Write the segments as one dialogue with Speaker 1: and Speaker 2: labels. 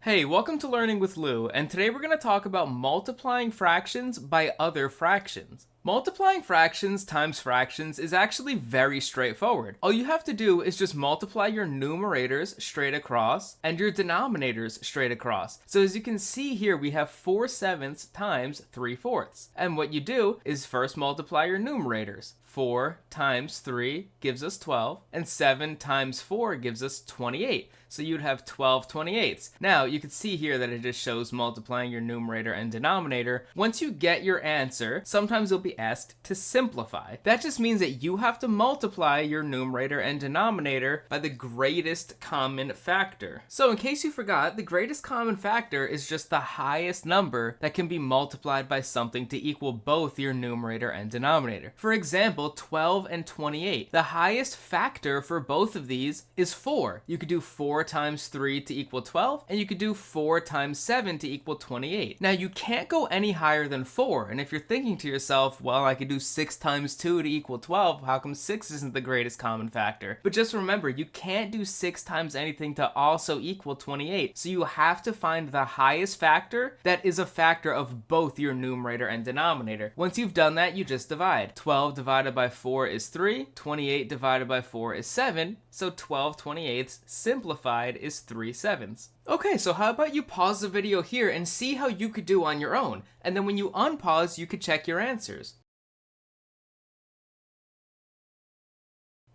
Speaker 1: Hey, welcome to Learning with Lou, and today we're going to talk about multiplying fractions by other fractions. Multiplying fractions times fractions is actually very straightforward. All you have to do is just multiply your numerators straight across and your denominators straight across. So as you can see here, we have 4/7 times 3/4. And what you do is first multiply your numerators. 4 times 3 gives us 12, and 7 times 4 gives us 28. So you'd have 12/28. Now, you can see here that it just shows multiplying your numerator and denominator. Once you get your answer, sometimes you'll be asked to simplify. That just means that you have to multiply your numerator and denominator by the greatest common factor. So in case you forgot, the greatest common factor is just the highest number that can be multiplied by something to equal both your numerator and denominator. For example, 12 and 28. The highest factor for both of these is 4. You could do 4 times 3 to equal 12, and you could do 4 times 7 to equal 28. Now, you can't go any higher than 4, and if you're thinking to yourself, well, I could do 6 times 2 to equal 12, how come 6 isn't the greatest common factor? But just remember, you can't do 6 times anything to also equal 28, so you have to find the highest factor that is a factor of both your numerator and denominator. Once you've done that, you just divide. 12 divided by 4 is 3, 28 divided by 4 is 7, so 12/28 simplified is 3/7. Okay, so how about you pause the video here and see how you could do on your own, and then when you unpause, you could check your answers.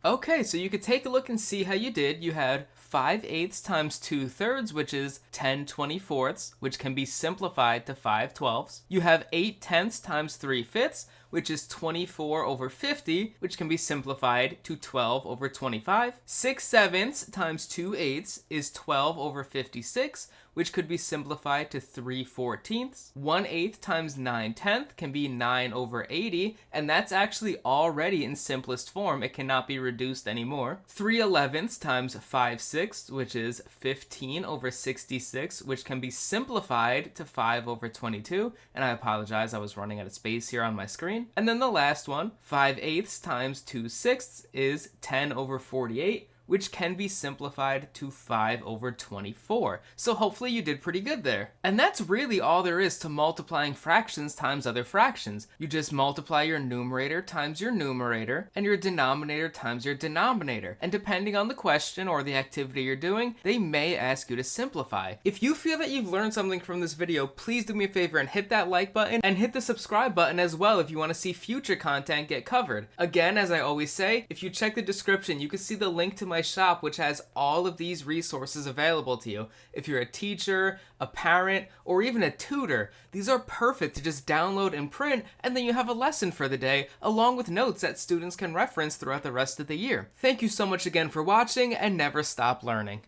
Speaker 1: Okay, so you could take a look and see how you did. You had 5/8 times 2/3, which is 10/24, which can be simplified to 5/12. You have 8/10 times 3/5, which is 24/50, which can be simplified to 12/25. 6/7 times 2/8 is 12/56, which could be simplified to 3/14. 1/8 times 9/10 can be 9/80, and that's actually already in simplest form. It cannot be reduced anymore. 3/11 times 5/6, which is 15/66, which can be simplified to 5/22, and I apologize, I was running out of space here on my screen. And then the last one, 5/8 times 2/6 is 10/48, which can be simplified to 5/24. So hopefully you did pretty good there. And that's really all there is to multiplying fractions times other fractions. You just multiply your numerator times your numerator, and your denominator times your denominator. And depending on the question or the activity you're doing, they may ask you to simplify. If you feel that you've learned something from this video, please do me a favor and hit that like button, and hit the subscribe button as well if you want to see future content get covered. Again, as I always say, if you check the description, you can see the link to my shop, which has all of these resources available to you. If you're a teacher, a parent, or even a tutor, these are perfect to just download and print, and then you have a lesson for the day, along with notes that students can reference throughout the rest of the year. Thank you so much again for watching, and never stop learning.